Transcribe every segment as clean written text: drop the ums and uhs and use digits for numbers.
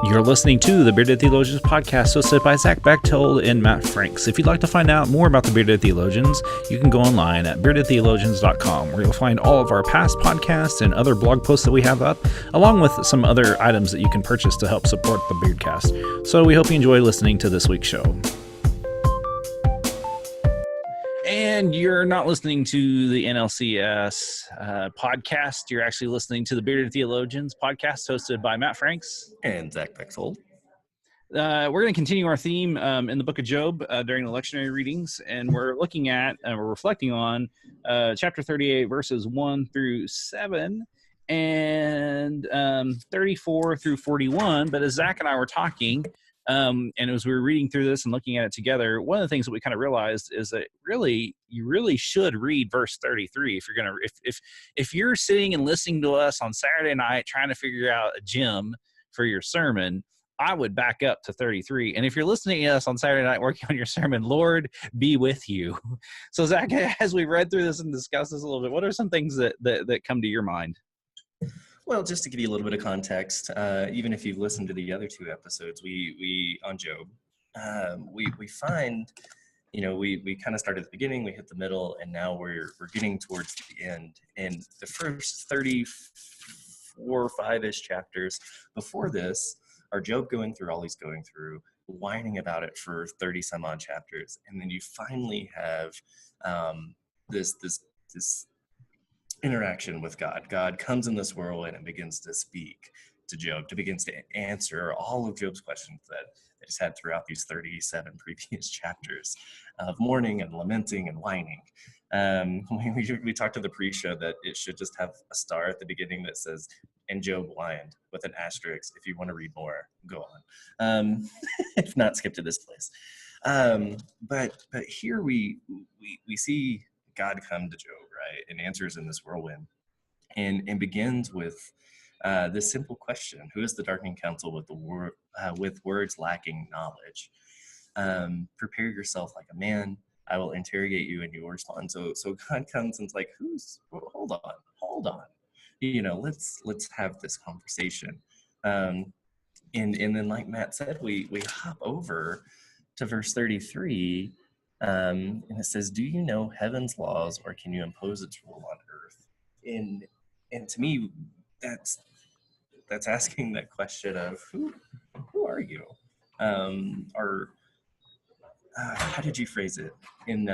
You're listening to the Bearded Theologians podcast, hosted by Zach Bechtold and Matt Franks. If you'd like to find out more about the Bearded Theologians, you can go online at beardedtheologians.com, where you'll find all of our past podcasts and other blog posts that we have up, along with some other items that you can purchase to help support the Beardcast. So we hope you enjoy listening to this week's show. And you're not listening to the NLCS podcast. You're actually listening to the Bearded Theologians podcast, hosted by Matt Franks and Zach Bechtold. We're going to continue our theme in the book of Job during the lectionary readings, and we're looking at, we're reflecting on chapter 38, verses 1 through 7, and 34 through 41. But as Zach and I were talking, and as we were reading through this and looking at it together, one of the things that we kind of realized is that you really should read verse 33 if you're going to, if you're sitting and listening to us on Saturday night trying to figure out a gem for your sermon, I would back up to 33. And if you're listening to us on Saturday night working on your sermon, Lord be with you. So Zach, as we read through this and discussed this a little bit, what are some things that come to your mind? Well, just to give you a little bit of context, even if you've listened to the other two episodes, we on Job, we find, we kind of started at the beginning, we hit the middle, and now we're getting towards the end. And the first 34, 5-ish chapters before this are Job going through all he's going through, whining about it for 30 some odd chapters, and then you finally have this interaction with God. God comes in this whirlwind and begins to speak to Job, begins to answer all of Job's questions that he's had throughout these 37 previous chapters of mourning and lamenting and whining. We talked to the pre-show that it should just have a star at the beginning that says, and Job whined, with an asterisk. If you want to read more, go on. If not, skip to this place. But here we see God come to Job, right, and answers in this whirlwind, and begins with this simple question: who is the darkening counsel with words lacking knowledge? Prepare yourself like a man. I will interrogate you, and you will respond. So God comes and's like, hold on. Let's have this conversation. And then, like Matt said, we hop over to verse 33. And it says, do you know heaven's laws, or can you impose its rule on earth? And to me, that's asking that question of who are you? How did you phrase it when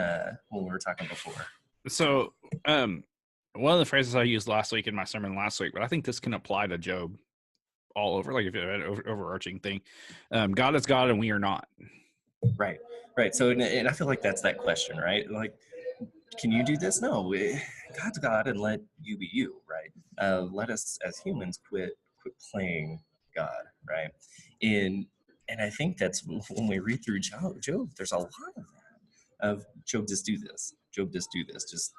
we were talking before? So one of the phrases I used last week in my sermon last week, but I think this can apply to Job all over, like if you had an overarching thing. God is God and we are not. Right. So, and I feel like that's that question, right? Like, can you do this? No, God's God, and let you be you, right? Let us as humans quit playing God, right? And I think that's when we read through Job, there's a lot of that. Of Job, just do this. Job, just do this. Just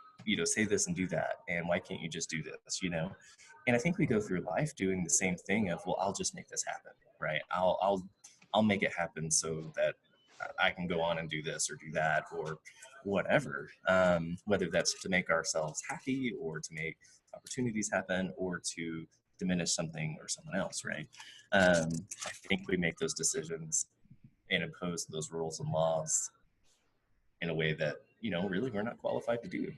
say this and do that. And why can't you just do this? And I think we go through life doing the same thing of, well, I'll just make this happen, right? I'll make it happen so that I can go on and do this or do that or whatever, whether that's to make ourselves happy or to make opportunities happen or to diminish something or someone else, right? I think we make those decisions and impose those rules and laws in a way that, really we're not qualified to do.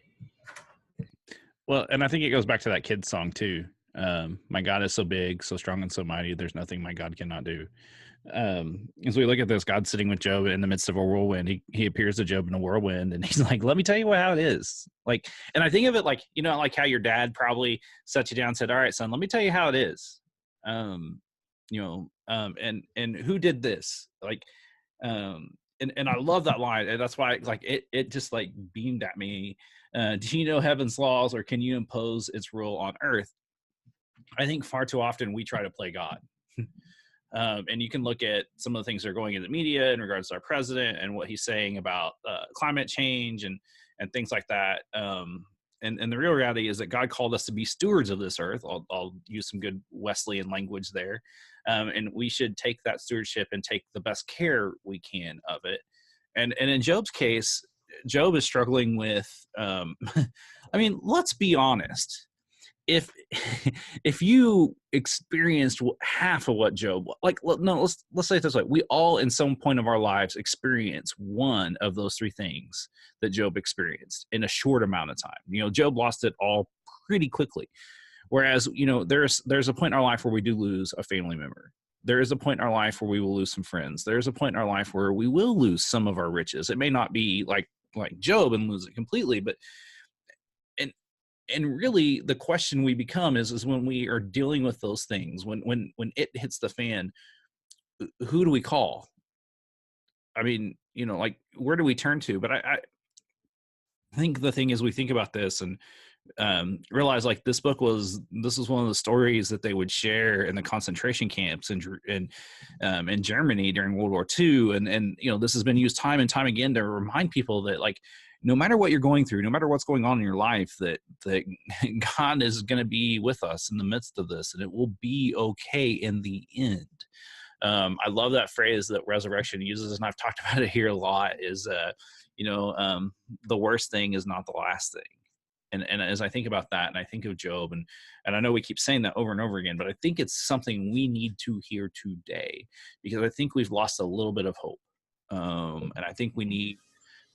Well, and I think it goes back to that kid's song too. My God is so big, so strong, and so mighty, there's nothing my God cannot do. As we look at this, God's sitting with Job in the midst of a whirlwind. He appears to Job in a whirlwind, and he's like, let me tell you how it is. Like, and I think of it like, like how your dad probably sat you down and said, all right, son, let me tell you how it is. And who did this? Like, and I love that line. And that's why like it just like beamed at me. Do you know heaven's laws, or can you impose its rule on earth? I think far too often we try to play God. And you can look at some of the things that are going in the media in regards to our president and what he's saying about climate change and things like that. And the real reality is that God called us to be stewards of this earth. I'll use some good Wesleyan language there. And we should take that stewardship and take the best care we can of it. And in Job's case, Job is struggling with, let's be honest. if if you experienced half of what Job, like, no, let's say it this way: we all, in some point of our lives, experience one of those three things that Job experienced in a short amount of time. Job lost it all pretty quickly. Whereas, there's a point in our life where we do lose a family member. There is a point in our life where we will lose some friends. There's a point in our life where we will lose some of our riches. It may not be like Job and lose it completely, but and really the question we become is when we are dealing with those things, when it hits the fan, who do we call? I mean, where do we turn to? But I think the thing is, we think about this and realize like this was one of the stories that they would share in the concentration camps in Germany during World War II, and this has been used time and time again to remind people that, like, no matter what you're going through, no matter what's going on in your life, that God is going to be with us in the midst of this, and it will be okay in the end. I love that phrase that Resurrection uses, and I've talked about it here a lot, is the worst thing is not the last thing. And as I think about that, and I think of Job, and I know we keep saying that over and over again, but I think it's something we need to hear today, because I think we've lost a little bit of hope. And I think we need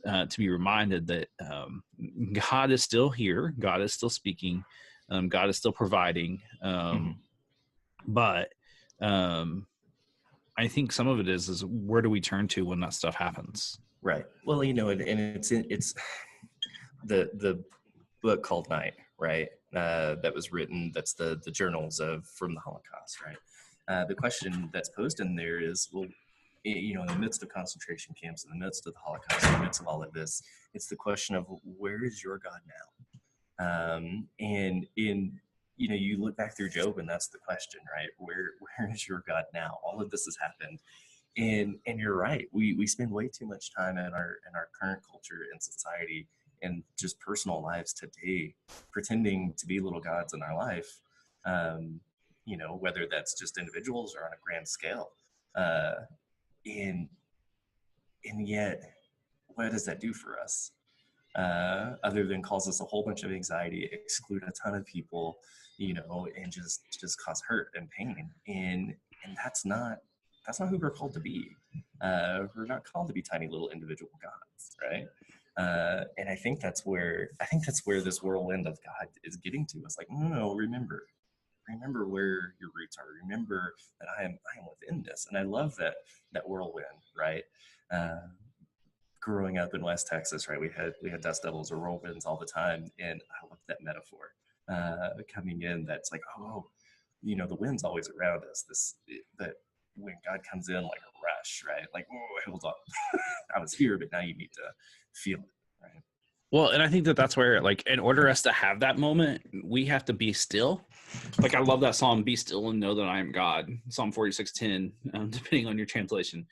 to be reminded that God is still here. God is still speaking. God is still providing. But I think some of it is where do we turn to when that stuff happens? Right. Well, and it's the book called Night, right? That was written. That's the journals from the Holocaust, right? The question that's posed in there is, well, in the midst of concentration camps, in the midst of the Holocaust, in the midst of all of this, it's the question of, where is your God now? And you look back through Job, and that's the question, right? Where is your God now? All of this has happened. And you're right. We spend way too much time in our current culture and society and just personal lives today pretending to be little gods in our life, whether that's just individuals or on a grand scale. And yet, what does that do for us? Other than cause us a whole bunch of anxiety, exclude a ton of people, and just cause hurt and pain. And that's not who we're called to be. We're not called to be tiny little individual gods, right? And I think that's where this whirlwind of God is getting to. It's like, no, remember where your roots are. Remember that I am within this. And I love that whirlwind, right? Growing up in West Texas, right, we had dust devils or whirlwinds all the time, and I love that metaphor coming in. That's like, the wind's always around us. That when God comes in like a rush, right? Like, hold on, I was here, but now you need to feel it, right? Well, and I think that's where, like, in order us to have that moment, we have to be still. Like, I love that song, "Be Still and Know That I Am God," Psalm 46:10, depending on your translation.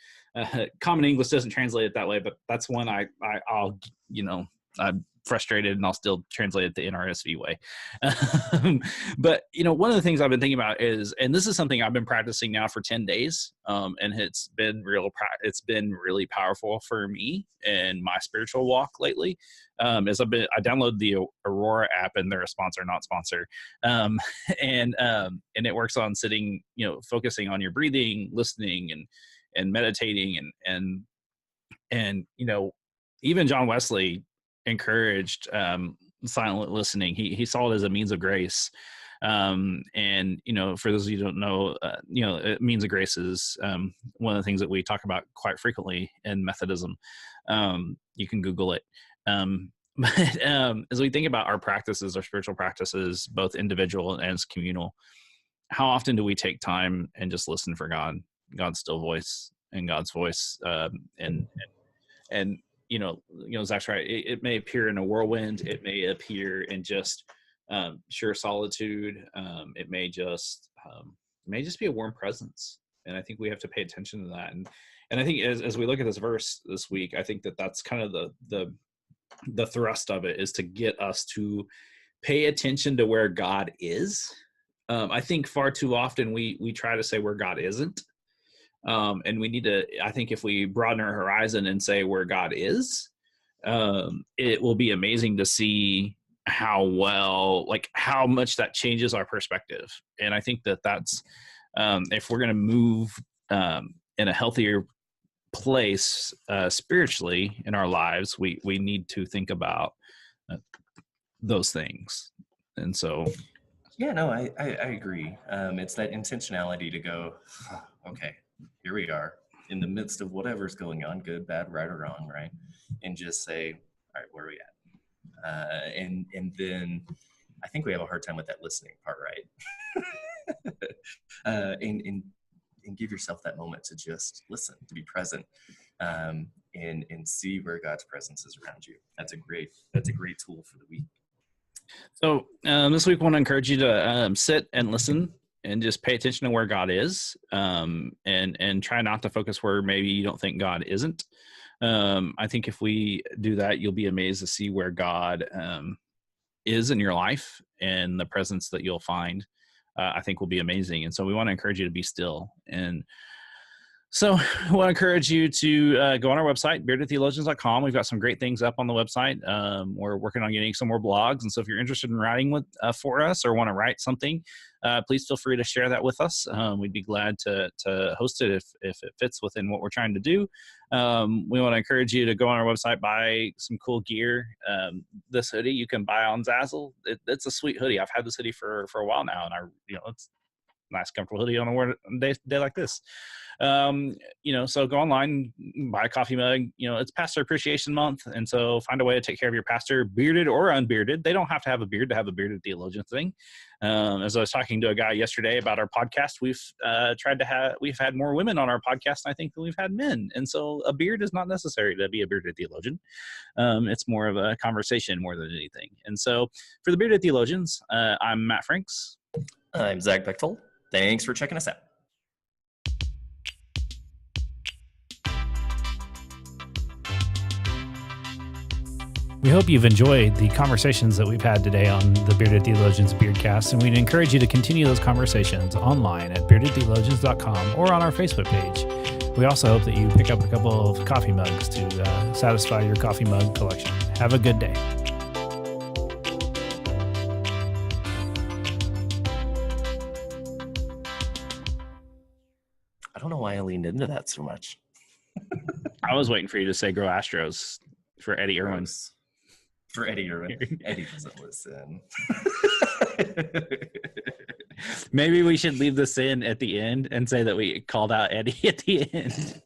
Common English doesn't translate it that way, but that's one I'm frustrated, and I'll still translate it the NRSV way. But one of the things I've been thinking about is, and this is something I've been practicing now for 10 days, and it's been really powerful for me in my spiritual walk lately. I downloaded the Aurora app, and they're a sponsor, not sponsor, and it works on sitting, focusing on your breathing, listening, and meditating, and even John Wesley encouraged silent listening. He saw it as a means of grace. And for those of you who don't know, means of grace is one of the things that we talk about quite frequently in Methodism. You can Google it. But as we think about our practices, our spiritual practices, both individual and as communal, how often do we take time and just listen for God's still voice and God's voice? And Zach's right. It may appear in a whirlwind. It may appear in just sheer solitude. It may just be a warm presence. And I think we have to pay attention to that. And I think as we look at this verse this week, I think that's kind of the thrust of it, is to get us to pay attention to where God is. I think far too often we try to say where God isn't. And we need to, I think if we broaden our horizon and say where God is, it will be amazing to see how much that changes our perspective. And I think that's if we're going to move in a healthier place spiritually in our lives, we need to think about those things. And so yeah, no, I agree. It's that intentionality to go, okay, here we are in the midst of whatever's going on, good, bad, right, or wrong, right? And just say, all right, where are we at? And then I think we have a hard time with that listening part, right? And give yourself that moment to just listen, to be present, and see where God's presence is around you. That's a great tool for the week. So this week I want to encourage you to sit and listen and just pay attention to where God is, and try not to focus where maybe you don't think God isn't. I think if we do that, you'll be amazed to see where God is in your life, and the presence that you'll find, I think will be amazing. And so we want to encourage you to be still. And so I want to encourage you to go on our website, beardedtheologians.com. We've got some great things up on the website. We're working on getting some more blogs. And so if you're interested in writing for us or want to write something, please feel free to share that with us. We'd be glad to host it if it fits within what we're trying to do. We want to encourage you to go on our website, buy some cool gear. This hoodie you can buy on Zazzle. It's a sweet hoodie. I've had this hoodie for a while now, and it's a nice, comfortable hoodie on a day like this. So go online, buy a coffee mug. It's Pastor Appreciation Month, and so find a way to take care of your pastor, bearded or unbearded. They don't have to have a beard to have a bearded theologian thing. As I was talking to a guy yesterday about our podcast, we've had more women on our podcast, I think, than we've had men. And so a beard is not necessary to be a bearded theologian. It's more of a conversation more than anything. And so for the Bearded Theologians, I'm Matt Franks. I'm Zach Bechtold. Thanks for checking us out. We hope you've enjoyed the conversations that we've had today on the Bearded Theologians Beardcast, and we'd encourage you to continue those conversations online at beardedtheologians.com or on our Facebook page. We also hope that you pick up a couple of coffee mugs to satisfy your coffee mug collection. Have a good day. I don't know why I leaned into that so much. I was waiting for you to say Grow Astros for Eddie Irwin. For Eddie Irwin. Eddie doesn't listen. Maybe we should leave this in at the end and say that we called out Eddie at the end.